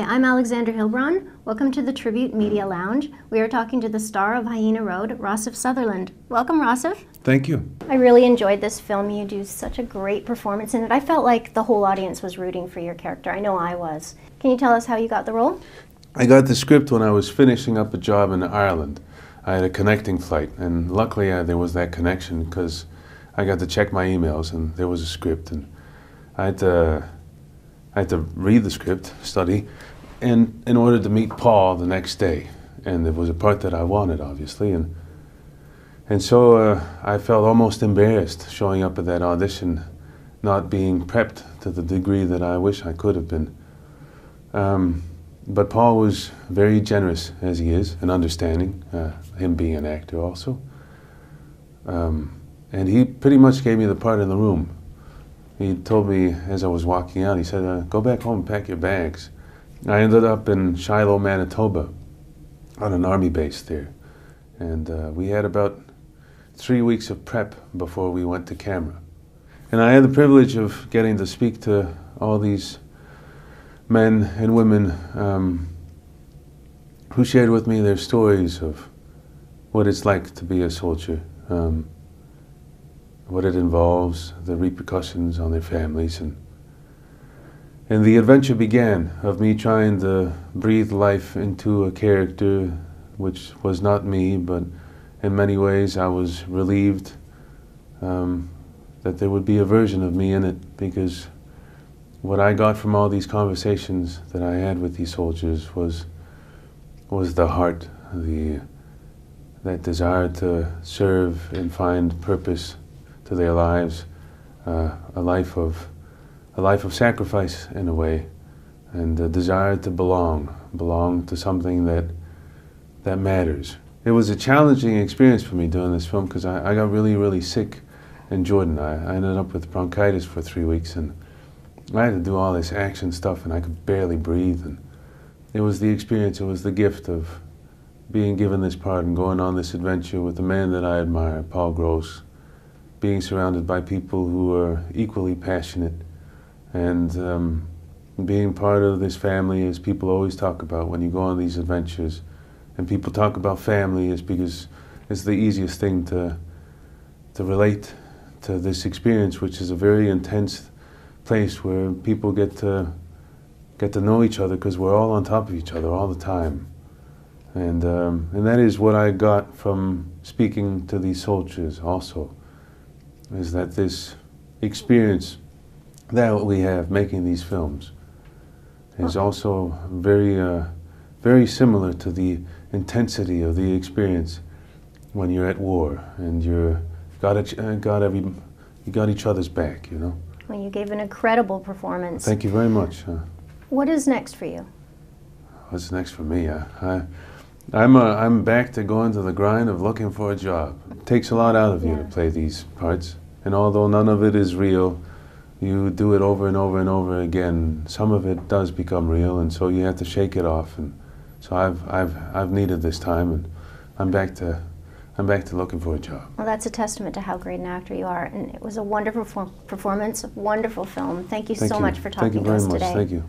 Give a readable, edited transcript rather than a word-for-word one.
I'm Alexandra Heilbron. Welcome to the Tribute Media Lounge. We are talking to the star of Hyena Road, Rossif Sutherland. Welcome, Rossif. Thank you. I really enjoyed this film. You do such a great performance in it. I felt like the whole audience was rooting for your character. I know I was. Can you tell us how you got the role? I got the script when I was finishing up a job in Ireland. I had a connecting flight, and luckily there was that connection because I got to check my emails and there was a script, and I had to read the script, study, and in order to meet Paul the next day. And it was a part that I wanted, obviously, and so I felt almost embarrassed showing up at that audition, not being prepped to the degree that I wish I could have been. But Paul was very generous, as he is, and understanding, him being an actor also. And he pretty much gave me the part in the room. He told me as I was walking out, he said, go back home and pack your bags. I ended up in Shiloh, Manitoba, on an army base there. And we had about 3 weeks of prep before we went to camera. And I had the privilege of getting to speak to all these men and women who shared with me their stories of what it's like to be a soldier, what it involves, the repercussions on their families. And the adventure began of me trying to breathe life into a character which was not me, but in many ways I was relieved that there would be a version of me in it, because what I got from all these conversations that I had with these soldiers was the heart, that desire to serve and find purpose to their lives, a life of sacrifice in a way, and a desire to belong to something that matters. It was a challenging experience for me doing this film because I got really, really sick in Jordan. I ended up with bronchitis for 3 weeks, and I had to do all this action stuff, and I could barely breathe. And it was the experience, it was the gift of being given this part and going on this adventure with the man that I admire, Paul Gross, being surrounded by people who are equally passionate, and being part of this family, as people always talk about when you go on these adventures. And people talk about family is because it's the easiest thing to relate to this experience, which is a very intense place where people get to know each other because we're all on top of each other all the time. And that is what I got from speaking to these soldiers also, is that this experience that we have making these films is also very similar to the intensity of the experience when you're at war and you got each other's back, you know. Well, you gave an incredible performance. Thank you very much. What is next for you? What's next for me? I'm back to going to the grind of looking for a job. It takes a lot out of you to play these parts, and although none of it is real, you do it over and over and over again. Some of it does become real, and so you have to shake it off. And so I've needed this time, and I'm back to looking for a job. Well, that's a testament to how great an actor you are, and it was a wonderful performance, a wonderful film. Thank you so much for talking to us today. Thank you very much. Thank you.